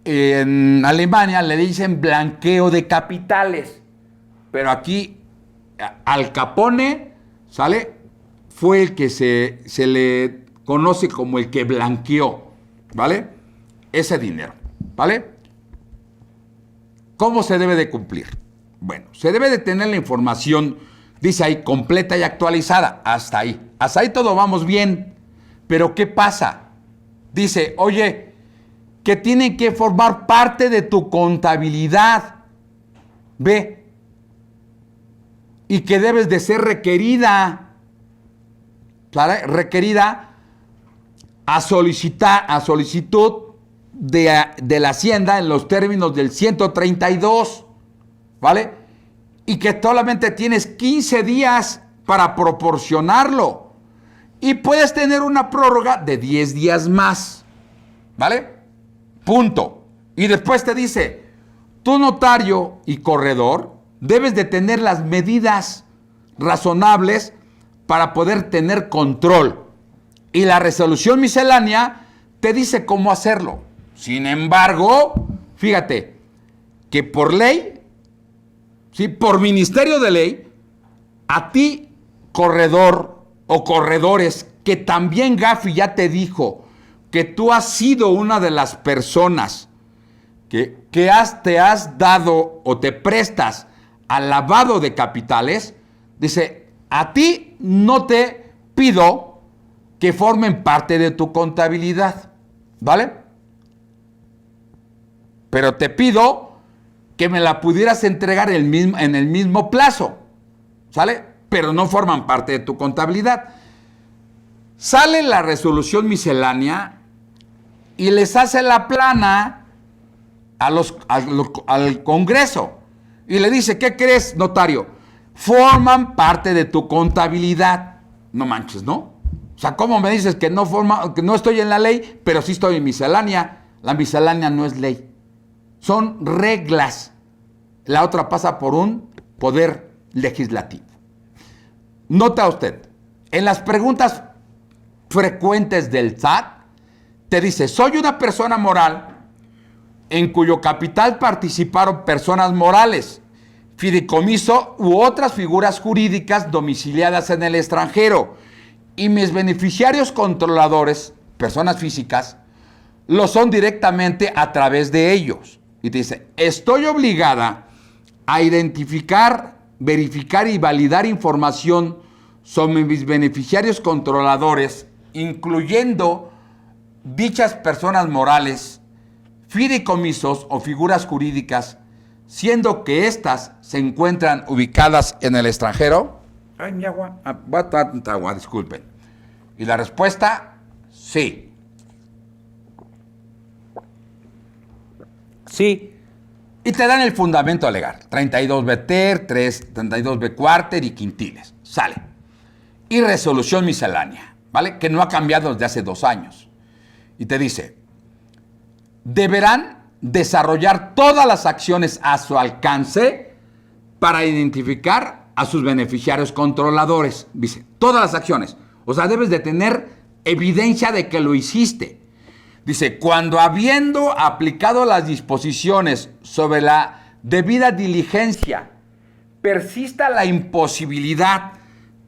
en Alemania le dicen blanqueo de capitales. Pero aquí Al Capone, ¿sale? Fue el que se le conoce como el que blanqueó, ¿vale? Ese dinero, ¿vale? ¿Cómo se debe de cumplir? Bueno, se debe de tener la información, dice ahí, completa y actualizada. Hasta ahí. Hasta ahí todo vamos bien. Pero ¿qué pasa? Dice, oye, que tienen que formar parte de tu contabilidad. Ve. Y que debes de ser requerida. ¿Sale? Requerida a solicitud de la Hacienda en los términos del 132, ¿vale? Y que solamente tienes 15 días para proporcionarlo. Y puedes tener una prórroga de 10 días más, ¿vale? Punto. Y después te dice, tu notario y corredor debes de tener las medidas razonables para poder tener control. Y la resolución miscelánea te dice cómo hacerlo. Sin embargo, fíjate que por ley, ¿sí? Por ministerio de ley, a ti, corredor o corredores, que también Gafi ya te dijo que tú has sido una de las personas que te has dado o te prestas al lavado de capitales, dice, a ti no te pido que formen parte de tu contabilidad, ¿vale? Pero te pido que me la pudieras entregar en el mismo plazo, ¿sale? Pero no forman parte de tu contabilidad. Sale la resolución miscelánea y les hace la plana al Congreso. Y le dice, ¿qué crees, notario? Forman parte de tu contabilidad. No manches, ¿no? O sea, ¿cómo me dices que no estoy en la ley, pero sí estoy en miscelánea? La miscelánea no es ley. Son reglas. La otra pasa por un poder legislativo. Nota usted, en las preguntas frecuentes del SAT, te dice, soy una persona moral en cuyo capital participaron personas morales, fideicomiso u otras figuras jurídicas domiciliadas en el extranjero, y mis beneficiarios controladores, personas físicas, lo son directamente a través de ellos. Y te dice, estoy obligada a identificar, verificar y validar información sobre mis beneficiarios controladores, incluyendo dichas personas morales, fideicomisos o figuras jurídicas, siendo que éstas se encuentran ubicadas en el extranjero. Ay, mi agua. Voy a tomar tanta agua, disculpen. Y la respuesta, sí. Sí. Y te dan el fundamento legal. 32B ter, 32B cuarter y quintiles. Sale. Y resolución miscelánea, ¿vale? Que no ha cambiado desde hace 2 años. Y te dice, deberán desarrollar todas las acciones a su alcance para identificar a sus beneficiarios controladores. Dice, todas las acciones. O sea, debes de tener evidencia de que lo hiciste. Dice, cuando habiendo aplicado las disposiciones sobre la debida diligencia, persista la imposibilidad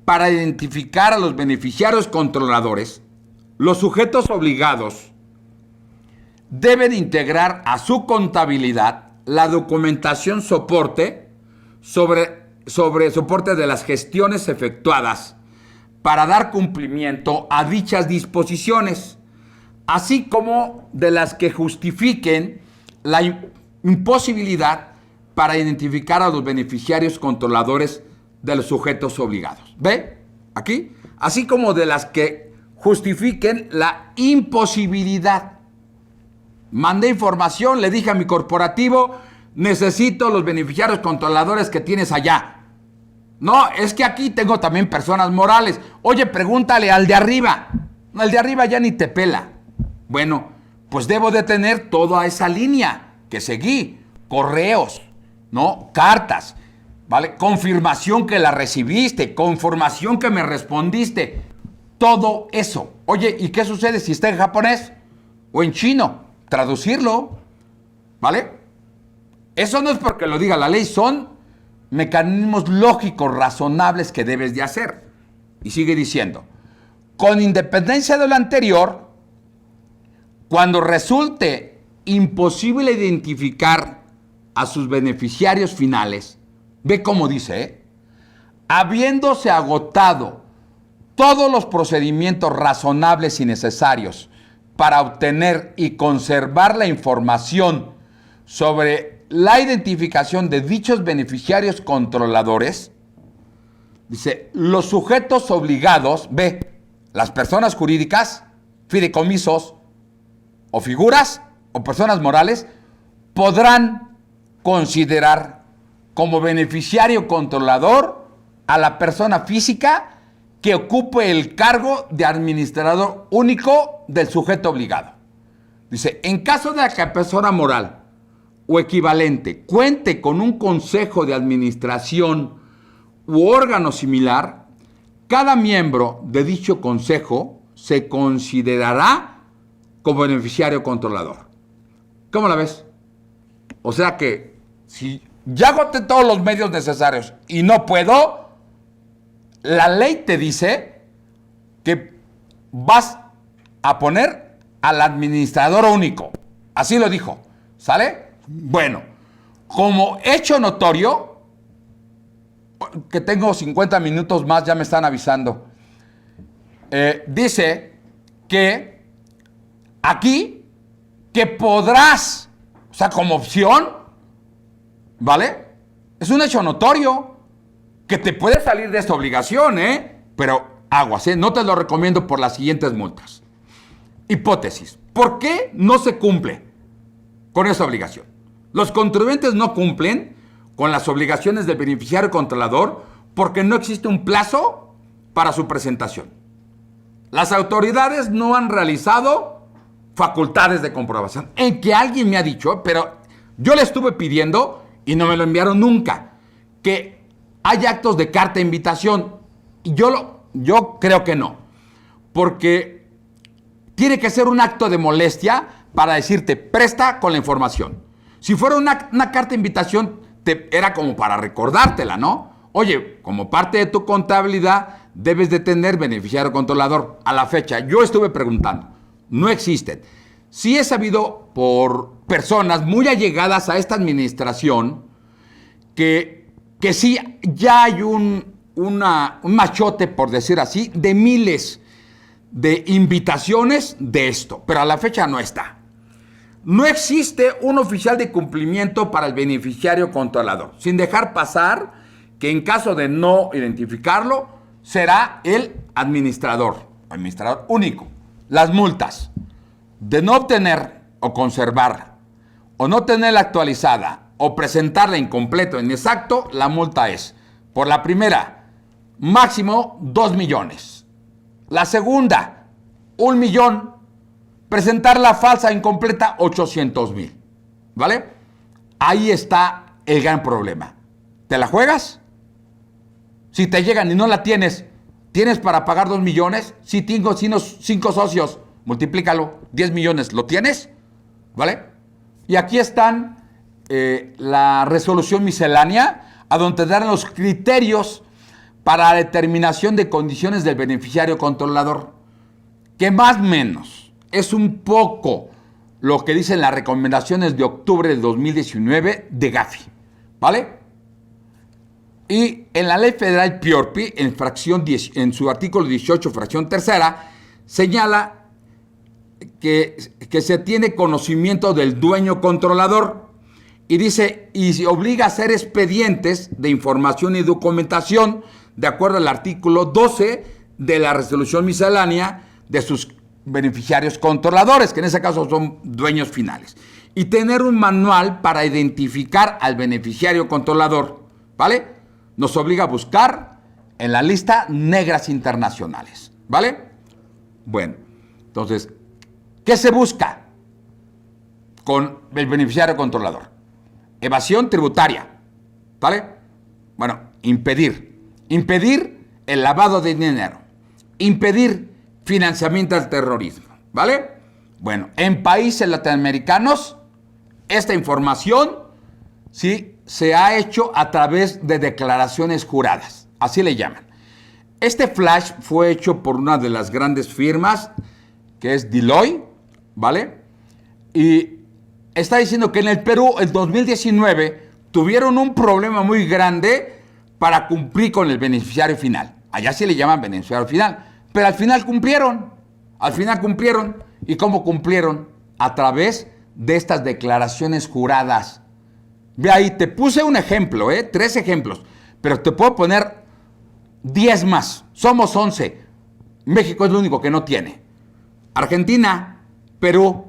para identificar a los beneficiarios controladores, los sujetos obligados deben integrar a su contabilidad la documentación soporte sobre soporte de las gestiones efectuadas para dar cumplimiento a dichas disposiciones, así como de las que justifiquen la imposibilidad para identificar a los beneficiarios controladores de los sujetos obligados. ¿Ve? Aquí. Así como de las que justifiquen la imposibilidad. Mandé información, le dije a mi corporativo, necesito los beneficiarios controladores que tienes allá. No, es que aquí tengo también personas morales. Oye, pregúntale al de arriba. El de arriba ya ni te pela. Bueno, pues debo de tener toda esa línea que seguí. Correos, ¿no? Cartas, ¿vale? Confirmación que la recibiste, confirmación que me respondiste. Todo eso. Oye, ¿y qué sucede si está en japonés o en chino? Traducirlo. ¿vale? Eso no es porque lo diga la ley, son mecanismos lógicos, razonables que debes de hacer. Y sigue diciendo, con independencia de lo anterior, cuando resulte imposible identificar a sus beneficiarios finales, ve cómo dice, habiéndose agotado todos los procedimientos razonables y necesarios para obtener y conservar la información sobre la identificación de dichos beneficiarios controladores, dice, los sujetos obligados, ve, las personas jurídicas, fideicomisos o figuras o personas morales, podrán considerar como beneficiario controlador a la persona física que ocupe el cargo de administrador único del sujeto obligado. Dice, en caso de que la persona moral o equivalente cuente con un consejo de administración u órgano similar, cada miembro de dicho consejo se considerará como beneficiario controlador. ¿Cómo la ves? O sea que si ya agoté todos los medios necesarios y no puedo, la ley te dice que vas a poner al administrador único. Así lo dijo. ¿Sale? Bueno, como hecho notorio, que tengo 50 minutos más, ya me están avisando. Dice que aquí, que podrás, o sea, como opción, ¿vale? Es un hecho notorio que te puede salir de esta obligación, pero aguas, no te lo recomiendo por las siguientes multas. Hipótesis, ¿por qué no se cumple con esa obligación? Los contribuyentes no cumplen con las obligaciones del beneficiario controlador porque no existe un plazo para su presentación. Las autoridades no han realizado facultades de comprobación. En que alguien me ha dicho, pero yo le estuve pidiendo y no me lo enviaron nunca, que hay actos de carta de invitación. Y yo creo que no, porque tiene que ser un acto de molestia para decirte, presta con la información. Si fuera una carta de invitación, era como para recordártela, ¿no? Oye, como parte de tu contabilidad, debes de tener beneficiario controlador. A la fecha, yo estuve preguntando, no existen. Sí he sabido por personas muy allegadas a esta administración que sí ya hay un machote, por decir así, de miles de invitaciones de esto, pero a la fecha no está. No existe un oficial de cumplimiento para el beneficiario controlador, sin dejar pasar que en caso de no identificarlo, será el administrador único. Las multas de no obtener o conservar, o no tenerla actualizada, o presentarla incompleta o inexacto, la multa es, por la primera, máximo 2 millones. La segunda, 1 millón. Presentarla falsa, incompleta, 800,000. ¿Vale? Ahí está el gran problema. ¿Te la juegas? Si te llegan y no la tienes, ¿tienes para pagar 2 millones? Si tengo 5 socios, multiplícalo, 10 millones, ¿lo tienes? ¿Vale? Y aquí están la resolución miscelánea, a donde te dan los criterios para la determinación de condiciones del beneficiario controlador, que más o menos es un poco lo que dicen las recomendaciones de octubre de 2019 de Gafi, ¿vale? Y en la ley federal PIORPI, en su artículo 18, fracción tercera, señala que se tiene conocimiento del dueño controlador y dice, y se obliga a hacer expedientes de información y documentación de acuerdo al artículo 12 de la resolución miscelánea de sus beneficiarios controladores, que en ese caso son dueños finales, y tener un manual para identificar al beneficiario controlador, ¿vale? Nos obliga a buscar en la lista negras internacionales, ¿vale? Bueno, entonces, ¿qué se busca con el beneficiario controlador? Evasión tributaria, ¿vale? Bueno, impedir el lavado de dinero, impedir financiamiento al terrorismo, ¿vale? Bueno, en países latinoamericanos esta información, ¿sí?, se ha hecho a través de declaraciones juradas, así le llaman. Este flash fue hecho por una de las grandes firmas, que es Deloitte, ¿vale? Y está diciendo que en el Perú, en 2019, tuvieron un problema muy grande para cumplir con el beneficiario final. Allá sí le llaman beneficiario final, pero al final cumplieron. Al final cumplieron. ¿Y cómo cumplieron? A través de estas declaraciones juradas. Ve ahí, te puse un ejemplo, 3 ejemplos, pero te puedo poner 10 más. Somos 11. México es lo único que no tiene. Argentina, Perú,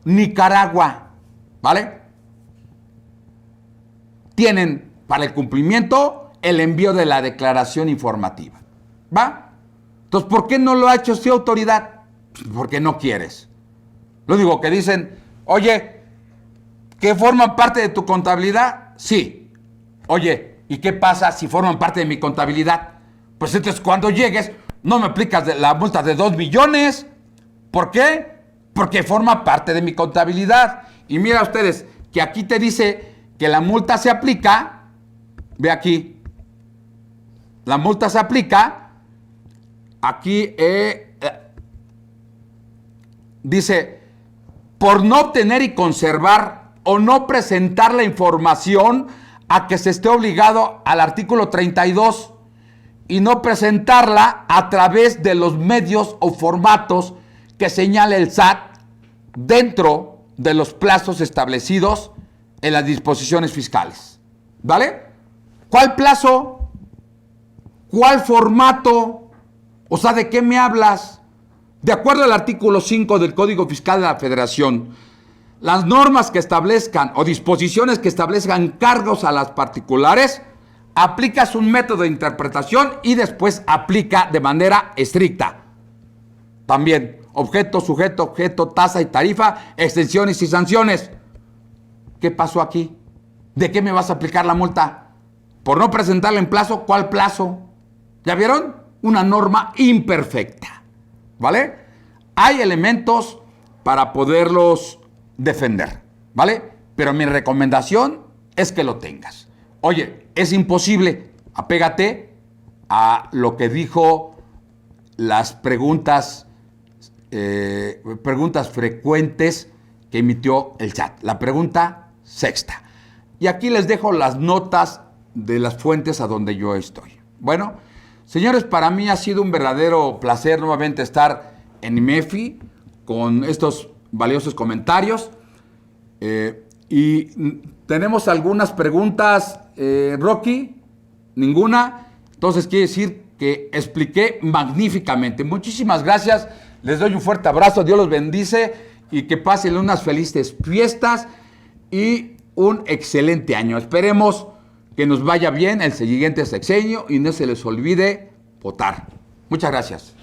Nicaragua, ¿vale? Tienen para el cumplimiento el envío de la declaración informativa, ¿va? Entonces, ¿por qué no lo ha hecho esta autoridad? Porque no quieres. Lo único que dicen, oye, ¿que forman parte de tu contabilidad? Sí. Oye, ¿y qué pasa si forman parte de mi contabilidad? Pues entonces cuando llegues, no me aplicas la multa de 2 millones. ¿Por qué? Porque forma parte de mi contabilidad. Y mira ustedes, que aquí te dice que la multa se aplica, ve aquí, la multa se aplica, aquí dice, por no obtener y conservar o no presentar la información a que se esté obligado al artículo 32 y no presentarla a través de los medios o formatos que señale el SAT dentro de los plazos establecidos en las disposiciones fiscales. ¿Vale? ¿Cuál plazo? ¿Cuál formato? O sea, ¿de qué me hablas? De acuerdo al artículo 5 del Código Fiscal de la Federación, las normas que establezcan o disposiciones que establezcan cargos a las particulares, aplicas un método de interpretación y después aplica de manera estricta. También, objeto, sujeto, objeto, tasa y tarifa, extensiones y sanciones. ¿Qué pasó aquí? ¿De qué me vas a aplicar la multa? ¿Por no presentarla en plazo? ¿Cuál plazo? ¿Ya vieron? Una norma imperfecta. ¿Vale? Hay elementos para poderlos defender, ¿vale? Pero mi recomendación es que lo tengas. Oye, es imposible. Apégate a lo que dijo las preguntas frecuentes que emitió el chat. La pregunta sexta. Y aquí les dejo las notas de las fuentes a donde yo estoy. Bueno, señores, para mí ha sido un verdadero placer nuevamente estar en IMEFI con estos valiosos comentarios. Y tenemos algunas preguntas, Rocky, ninguna. Entonces quiere decir que expliqué magníficamente. Muchísimas gracias. Les doy un fuerte abrazo. Dios los bendice y que pasen unas felices fiestas y un excelente año. Esperemos que nos vaya bien el siguiente sexenio y no se les olvide votar. Muchas gracias.